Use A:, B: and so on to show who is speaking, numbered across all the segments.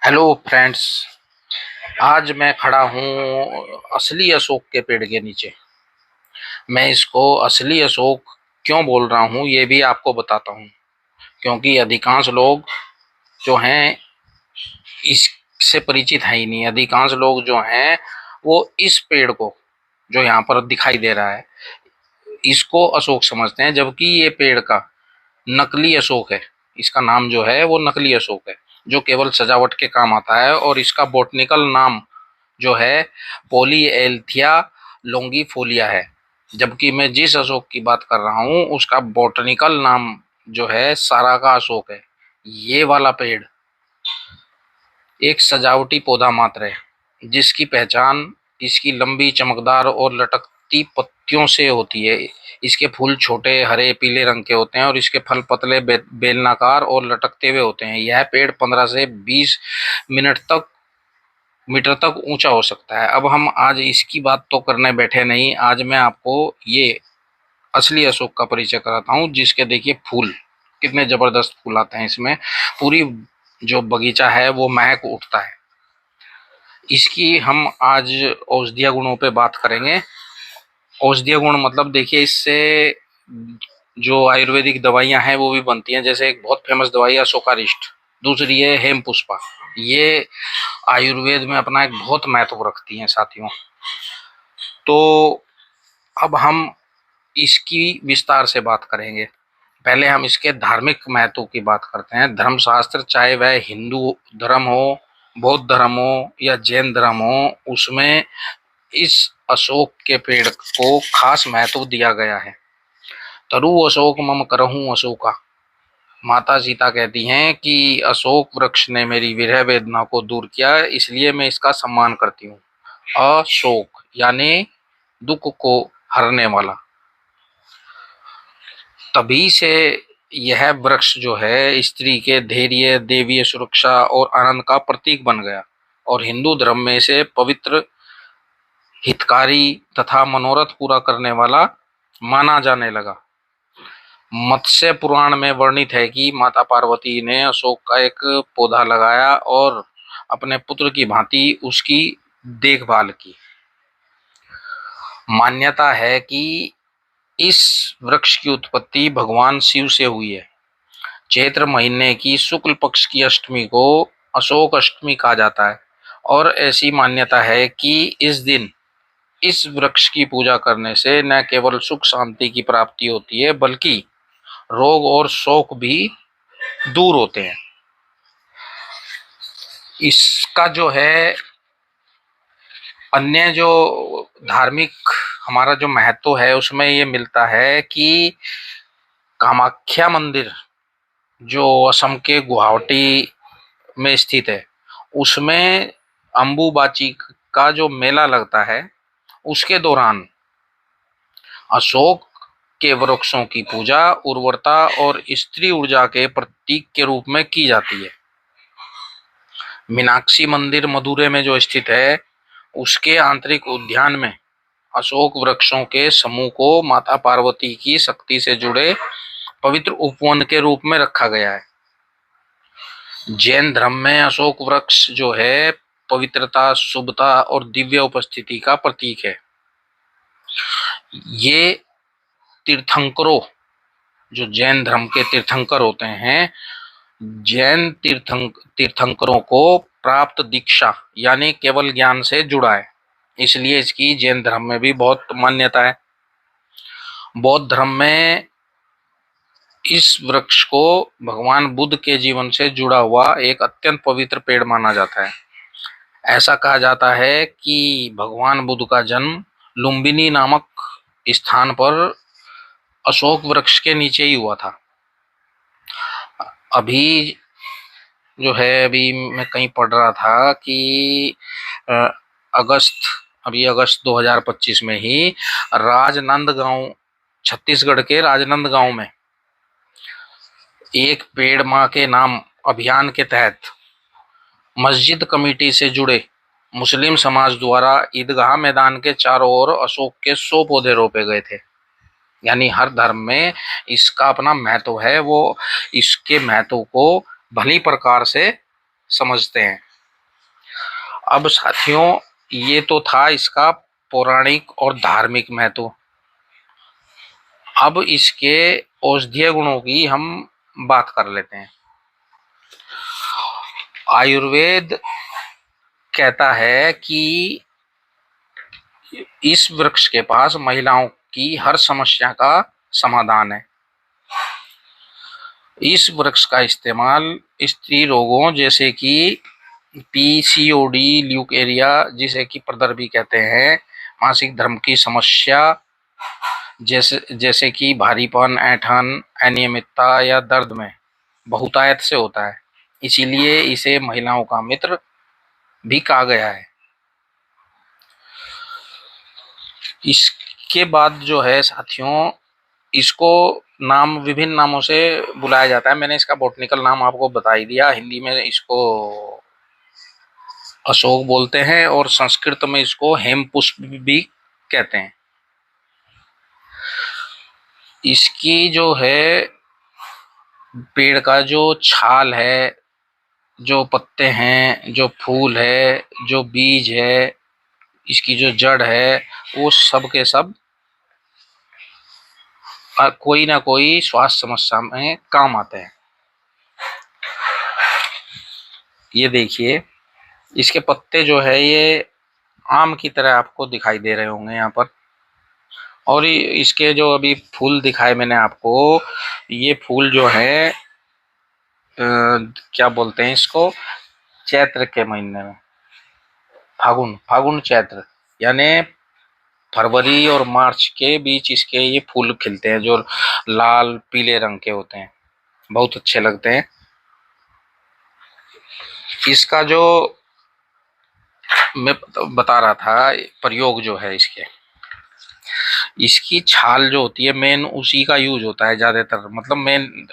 A: Hello friends. आज मैं खड़ा हूँ असली अशोक के पेड़ के नीचे। मैं इसको असली अशोक क्यों बोल रहा हूँ ये भी आपको बताता हूँ, क्योंकि अधिकांश लोग जो हैं इससे परिचित है ही नहीं। अधिकांश लोग जो हैं वो इस पेड़ को जो यहाँ पर दिखाई दे रहा है इसको अशोक समझते हैं, जबकि ये पेड़ का नकली अशोक है। इसका नाम जो है वो नकली अशोक है, जो केवल सजावट के काम आता है। और इसका बॉटनिकल नाम जो है पोलीएल्थिया लोंगिफोलिया है, जबकि मैं जिस अशोक की बात कर रहा हूँ उसका बॉटनिकल नाम जो है साराका अशोक है। ये वाला पेड़ एक सजावटी पौधा मात्र है, जिसकी पहचान इसकी लंबी चमकदार और लटकती पत्तियों से होती है। इसके फूल छोटे हरे पीले रंग के होते हैं और इसके फल पतले बेलनाकार और लटकते हुए होते हैं। यह पेड़ 15 से 20 मिनट तक मीटर तक ऊंचा हो सकता है। अब हम आज इसकी बात तो करने बैठे नहीं, आज मैं आपको ये असली अशोक का परिचय कराता हूँ, जिसके देखिए फूल कितने जबरदस्त फूल आते हैं इसमें। पूरी जो बगीचा है वो महक उठता है। इसकी हम आज औषधीय गुणों पे बात करेंगे। औषधीय गुण मतलब देखिए, इससे जो आयुर्वेदिक दवाइयां हैं वो भी बनती हैं। जैसे एक बहुत फेमस दवाई है अशोकारिष्ट, दूसरी है हेम पुष्पा। ये आयुर्वेद में अपना एक बहुत महत्व रखती हैं साथियों। तो अब हम इसकी विस्तार से बात करेंगे। पहले हम इसके धार्मिक महत्व की बात करते हैं। धर्मशास्त्र, चाहे वह हिंदू धर्म हो, बौद्ध धर्म हो या जैन धर्म हो, उसमें इस अशोक के पेड़ को खास महत्व दिया गया है। तरु अशोक मम करहूं अशोका। माता सीता कहती हैं कि अशोक वृक्ष ने मेरी विरह वेदना को दूर किया, इसलिए मैं इसका सम्मान करती हूँ। अशोक यानी दुख को हरने वाला। तभी से यह वृक्ष जो है स्त्री के धैर्य, देवीय सुरक्षा और आनंद का प्रतीक बन गया और हिंदू धर्म में इसे पवित्र, हितकारी तथा मनोरथ पूरा करने वाला माना जाने लगा। मत्स्य पुराण में वर्णित है कि माता पार्वती ने अशोक का एक पौधा लगाया और अपने पुत्र की भांति उसकी देखभाल की। मान्यता है कि इस वृक्ष की उत्पत्ति भगवान शिव से हुई है। चैत्र महीने की शुक्ल पक्ष की अष्टमी को अशोक अष्टमी कहा जाता है और ऐसी मान्यता है कि इस दिन इस वृक्ष की पूजा करने से न केवल सुख शांति की प्राप्ति होती है, बल्कि रोग और शोक भी दूर होते हैं। इसका जो है अन्य जो धार्मिक हमारा जो महत्व है उसमें ये मिलता है कि कामाख्या मंदिर जो असम के गुवाहाटी में स्थित है, उसमें अंबुबाची का जो मेला लगता है उसके दौरान अशोक के वृक्षों की पूजा उर्वरता और स्त्री ऊर्जा के प्रतीक के रूप में की जाती है। मीनाक्षी मंदिर मदुरै में जो स्थित है, उसके आंतरिक उद्यान में अशोक वृक्षों के समूह को माता पार्वती की शक्ति से जुड़े पवित्र उपवन के रूप में रखा गया है। जैन धर्म में अशोक वृक्ष जो है पवित्रता, शुभता और दिव्य उपस्थिति का प्रतीक है। ये तीर्थंकरों, जो जैन धर्म के तीर्थंकर होते हैं, जैन तीर्थंकरों को प्राप्त दीक्षा यानी केवल ज्ञान से जुड़ा है, इसलिए इसकी जैन धर्म में भी बहुत मान्यता है। बौद्ध धर्म में इस वृक्ष को भगवान बुद्ध के जीवन से जुड़ा हुआ एक अत्यंत पवित्र पेड़ माना जाता है। ऐसा कहा जाता है कि भगवान बुद्ध का जन्म लुम्बिनी नामक स्थान पर अशोक वृक्ष के नीचे ही हुआ था। अभी जो है, अभी मैं कहीं पढ़ रहा था कि अगस्त 2025 में ही राजनांदगांव, छत्तीसगढ़ के राजनांदगांव में एक पेड़ मां के नाम अभियान के तहत मस्जिद कमेटी से जुड़े मुस्लिम समाज द्वारा ईदगाह मैदान के चारों ओर अशोक के 100 पौधे रोपे गए थे। यानी हर धर्म में इसका अपना महत्व है, वो इसके महत्व को भली प्रकार से समझते हैं। अब साथियों, ये तो था इसका पौराणिक और धार्मिक महत्व। अब इसके औषधीय गुणों की हम बात कर लेते हैं। आयुर्वेद कहता है कि इस वृक्ष के पास महिलाओं की हर समस्या का समाधान है। इस वृक्ष का इस्तेमाल स्त्री रोगों जैसे कि पीसीओडी, ल्यूकेरिया जिसे कि प्रदर्भी कहते हैं, मासिक धर्म की समस्या जैसे कि भारीपन, ऐंठन, अनियमितता या दर्द में बहुतायत से होता है। इसीलिए इसे महिलाओं का मित्र भी कहा गया है। इसके बाद जो है साथियों, इसको नाम विभिन्न नामों से बुलाया जाता है। मैंने इसका बॉटनिकल नाम आपको बता ही दिया। हिंदी में इसको अशोक बोलते हैं और संस्कृत में इसको हेमपुष्प भी कहते हैं। इसकी जो है पेड़ का जो छाल है, जो पत्ते हैं, जो फूल है, जो बीज है, इसकी जो जड़ है, वो सब के सब कोई ना कोई स्वास्थ्य समस्या में काम आते हैं। ये देखिए, इसके पत्ते जो है ये आम की तरह आपको दिखाई दे रहे होंगे यहाँ पर। और इसके जो अभी फूल दिखाए मैंने आपको, ये फूल जो है क्या बोलते हैं इसको, चैत्र के महीने में, फागुन चैत्र यानी फरवरी और मार्च के बीच इसके ये फूल खिलते हैं, जो लाल पीले रंग के होते हैं, बहुत अच्छे लगते हैं। इसका जो मैं बता रहा था प्रयोग जो है इसकी छाल जो होती है मेन उसी का यूज होता है ज्यादातर, मतलब मेन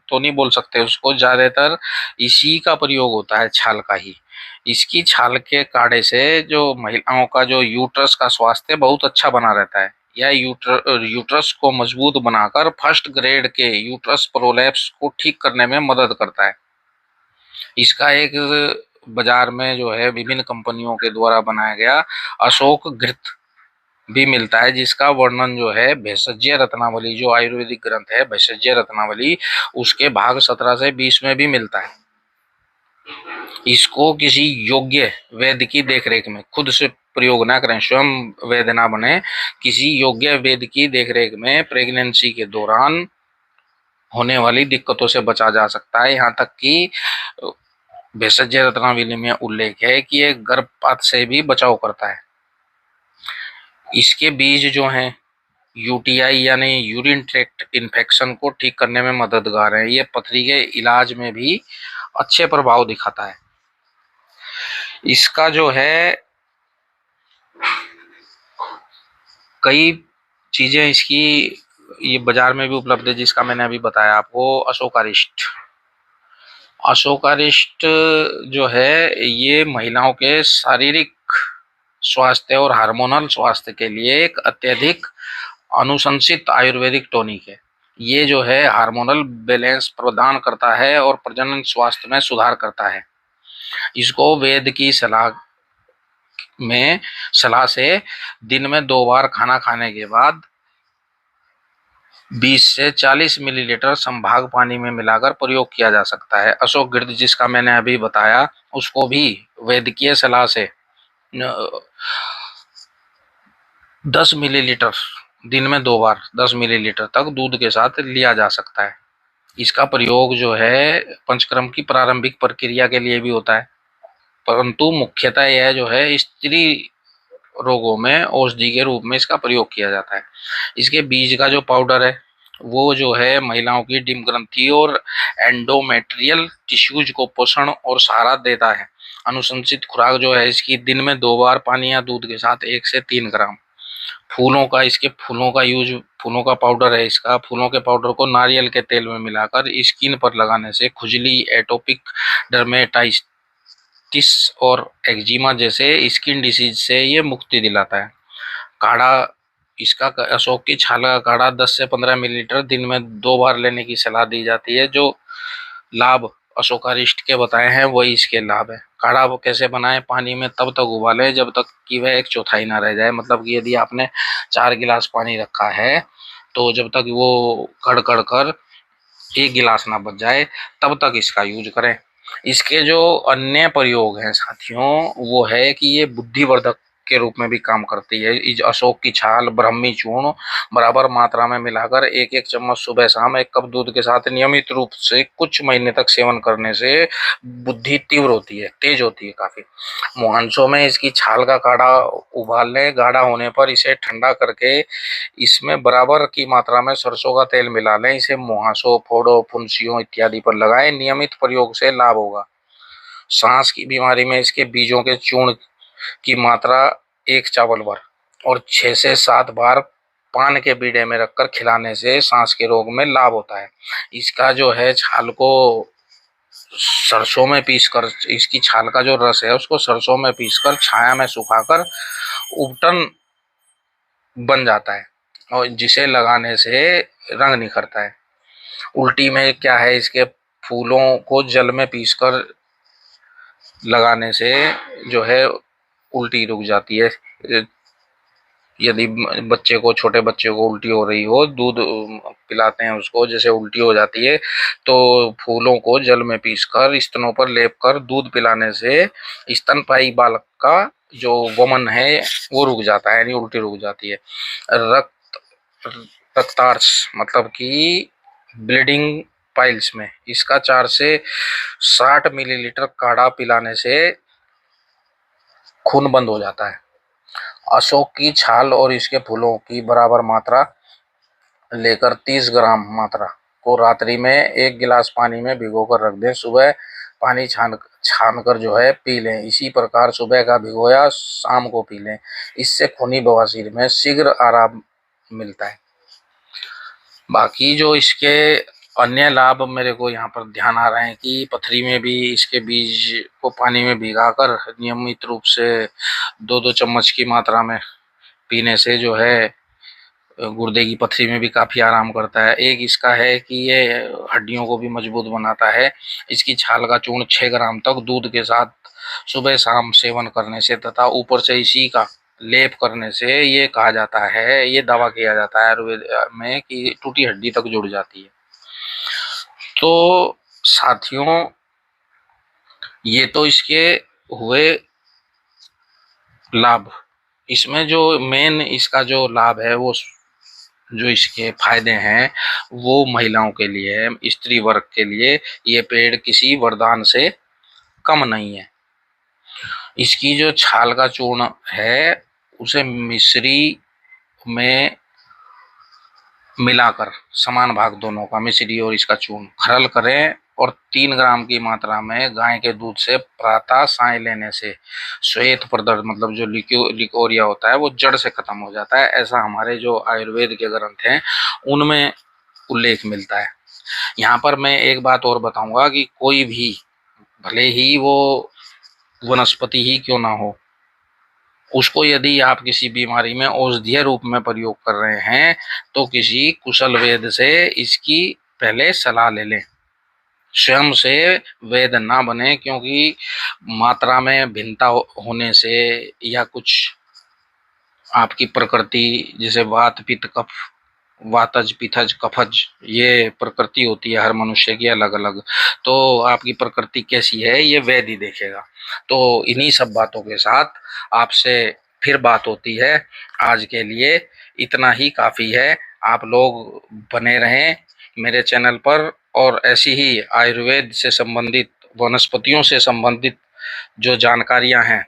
A: तो नहीं बोल सकते उसको, ज्यादातर इसी का प्रयोग होता है, छाल का ही। इसकी छाल के काढ़े से जो महिलाओं का जो यूट्रस का स्वास्थ्य बहुत अच्छा बना रहता है। यह यूट्रस को मजबूत बनाकर फर्स्ट ग्रेड के यूट्रस प्रोलैप्स को ठीक करने में मदद करता है। इसका एक बाजार में जो है विभिन्न कंपनियों के द्वारा बनाया गया अशोक घृत भी मिलता है, जिसका वर्णन जो है भेषज्य रत्नावली, जो आयुर्वेदिक ग्रंथ है भेषज्य रत्नावली, उसके भाग 17 से 20 में भी मिलता है। इसको किसी योग्य वैद्य की देखरेख में, खुद से प्रयोग ना करें, स्वयं वैद्य ना बने, किसी योग्य वैद्य की देखरेख में प्रेगनेंसी के दौरान होने वाली दिक्कतों से बचा जा सकता है। यहाँ तक कि भेषज्य रत्नावली में उल्लेख है कि ये गर्भपात से भी बचाव करता है। इसके बीज जो हैं यूटीआई यानी यूरिन ट्रैक्ट इन्फेक्शन को ठीक करने में मददगार है। ये पथरी के इलाज में भी अच्छे प्रभाव दिखाता है। इसका जो है कई चीजें इसकी ये बाजार में भी उपलब्ध है, जिसका मैंने अभी बताया आपको, अशोकारिष्ट। अशोकारिष्ट जो है ये महिलाओं के शारीरिक स्वास्थ्य और हार्मोनल स्वास्थ्य के लिए एक अत्यधिक अनुशंसित आयुर्वेदिक टॉनिक है। ये जो है हार्मोनल बैलेंस प्रदान करता है और प्रजनन स्वास्थ्य में सुधार करता है। इसको वैद्य की सलाह से दिन में 2 बार खाना खाने के बाद 20 से 40 मिलीलीटर संभाग पानी में मिलाकर प्रयोग किया जा सकता है। अशोक घृत जिसका मैंने अभी बताया, उसको भी वैद्यकीय सलाह से 10 मिलीलीटर दिन में 2 बार 10 मिलीलीटर तक दूध के साथ लिया जा सकता है। इसका प्रयोग जो है पंचकर्म की प्रारंभिक प्रक्रिया के लिए भी होता है, परंतु मुख्यतः यह जो है स्त्री रोगों में औषधि के रूप में इसका प्रयोग किया जाता है। इसके बीज का जो पाउडर है वो जो है महिलाओं की डिम्ब ग्रंथि और एंडोमेट्रियल टिश्यूज को पोषण और सहारा देता है। अनुशंसित खुराक जो है इसकी दिन में 2 बार पानी या दूध के साथ 1 से 3 ग्राम। इसके फूलों का यूज, फूलों का पाउडर है इसका, फूलों के पाउडर को नारियल के तेल में मिलाकर स्किन पर लगाने से खुजली, एटोपिक डर्मेटाइटिस और एक्जिमा जैसे स्किन डिसीज से ये मुक्ति दिलाता है। काढ़ा, इसका अशोक की छाल का काढ़ा 10 से 15 मिलीलीटर दिन में 2 बार लेने की सलाह दी जाती है। जो लाभ अशोकारिष्ट के बताए हैं वही इसके लाभ है। काढ़ा वो कैसे बनाएं, पानी में तब तक उबालें जब तक कि वह एक चौथाई ना रह जाए। मतलब कि यदि आपने 4 गिलास पानी रखा है तो जब तक वो कड़ कड़ कर 1 गिलास ना बच जाए तब तक इसका यूज करें। इसके जो अन्य प्रयोग हैं साथियों, वो है कि ये बुद्धिवर्धक के रूप में भी काम करती है। इस अशोक की छाल, ब्राह्मी चूर्ण बराबर मात्रा में मिलाकर 1-1 चम्मच सुबह शाम 1 कप दूध के साथ नियमित रूप से कुछ महीने तक सेवन करने से बुद्धि तीव्र होती है, तेज होती है काफी। मुहांसों में इसकी छाल का काढ़ा उबाल लें। गाढ़ा होने पर इसे ठंडा करके इसमें बराबर की मात्रा में सरसों का तेल मिला लें। इसे मुहासों, फोड़ों, फुंसियों इत्यादि पर लगाएं। नियमित प्रयोग से लाभ होगा। सांस की बीमारी में इसके बीजों के चूर्ण की मात्रा 1 चावल भर और 6 से 7 बार पान के बीड़े में रखकर खिलाने से सांस के रोग में लाभ होता है। इसका जो है छाल को सरसों में पीसकर, इसकी छाल का जो रस है उसको सरसों में पीसकर छाया में सुखाकर उपटन बन जाता है और जिसे लगाने से रंग निखरता है। उल्टी में क्या है, इसके फूलों को जल में पीसकर लगाने से जो है उल्टी रुक जाती है। यदि बच्चे को, छोटे बच्चे को उल्टी हो रही हो, दूध पिलाते हैं उसको, जैसे उल्टी हो जाती है तो फूलों को जल में पीसकर स्तनों पर लेप कर दूध पिलाने से स्तनपायी बालक का जो वमन है वो रुक जाता है, यानी उल्टी रुक जाती है। रक्तार्स मतलब कि ब्लीडिंग पाइल्स में इसका 4 से 60 मिलीलीटर काढ़ा पिलाने से खून बंद हो जाता है। अशोक की छाल और इसके फूलों की बराबर मात्रा लेकर 30 ग्राम मात्रा को रात्रि में 1 गिलास पानी में भिगोकर रख दें। सुबह पानी छान कर जो है पी लें। इसी प्रकार सुबह का भिगोया शाम को पी लें। इससे खूनी बवासीर में शीघ्र आराम मिलता है। बाकी जो इसके अन्य लाभ मेरे को यहाँ पर ध्यान आ रहे हैं कि पथरी में भी इसके बीज को पानी में भिगाकर नियमित रूप से 2-2 चम्मच की मात्रा में पीने से जो है गुर्दे की पथरी में भी काफ़ी आराम करता है। एक इसका है कि ये हड्डियों को भी मजबूत बनाता है। इसकी छाल का चूर्ण 6 ग्राम तक दूध के साथ सुबह शाम सेवन करने से तथा ऊपर से इसी का लेप करने से ये कहा जाता है, ये दावा किया जाता है आयुर्वेद में कि टूटी हड्डी तक जुड़ जाती है। तो साथियों, ये तो इसके हुए लाभ। इसमें जो मेन इसका जो लाभ है, वो जो इसके फायदे हैं वो महिलाओं के लिए है, स्त्री वर्ग के लिए ये पेड़ किसी वरदान से कम नहीं है। इसकी जो छाल का चूर्ण है उसे मिश्री में मिलाकर समान भाग दोनों का, मिश्री और इसका चूर्ण खरल करें और 3 ग्राम की मात्रा में गाय के दूध से प्रातः साय लेने से श्वेत प्रदर्द मतलब जो लिकोरिया होता है वो जड़ से खत्म हो जाता है। ऐसा हमारे जो आयुर्वेद के ग्रंथ हैं उनमें उल्लेख मिलता है। यहाँ पर मैं एक बात और बताऊंगा कि कोई भी, भले ही वो वनस्पति ही क्यों ना हो, उसको यदि आप किसी बीमारी में औषधीय रूप में प्रयोग कर रहे हैं तो किसी कुशल वैद्य से इसकी पहले सलाह ले लें। स्वयं से वैद्य ना बने, क्योंकि मात्रा में भिन्नता होने से या कुछ आपकी प्रकृति, जैसे वात पित्त कफ, वातज पिथज कफज, ये प्रकृति होती है हर मनुष्य की अलग अलग। तो आपकी प्रकृति कैसी है ये वैद्य देखेगा। तो इन्हीं सब बातों के साथ आपसे फिर बात होती है। आज के लिए इतना ही काफ़ी है। आप लोग बने रहें मेरे चैनल पर और ऐसी ही आयुर्वेद से संबंधित, वनस्पतियों से संबंधित जो जानकारियां हैं,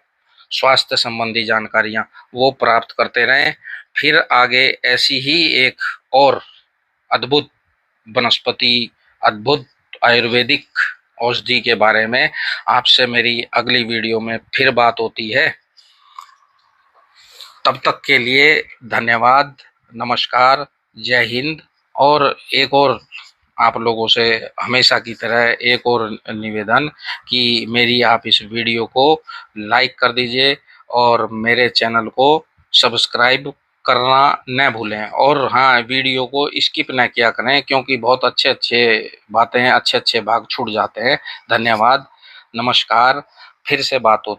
A: स्वास्थ्य संबंधी जानकारियां, वो प्राप्त करते रहें। फिर आगे ऐसी ही एक और अद्भुत वनस्पति, अद्भुत आयुर्वेदिक औषधि के बारे में आपसे मेरी अगली वीडियो में फिर बात होती है। तब तक के लिए धन्यवाद, नमस्कार, जय हिंद। और एक और आप लोगों से हमेशा की तरह एक और निवेदन कि मेरी आप इस वीडियो को लाइक कर दीजिए और मेरे चैनल को सब्सक्राइब करना न भूलें। और हाँ, वीडियो को स्किप न किया करें, क्योंकि बहुत अच्छे बातें, अच्छे भाग छूट जाते हैं। धन्यवाद, नमस्कार, फिर से बात होती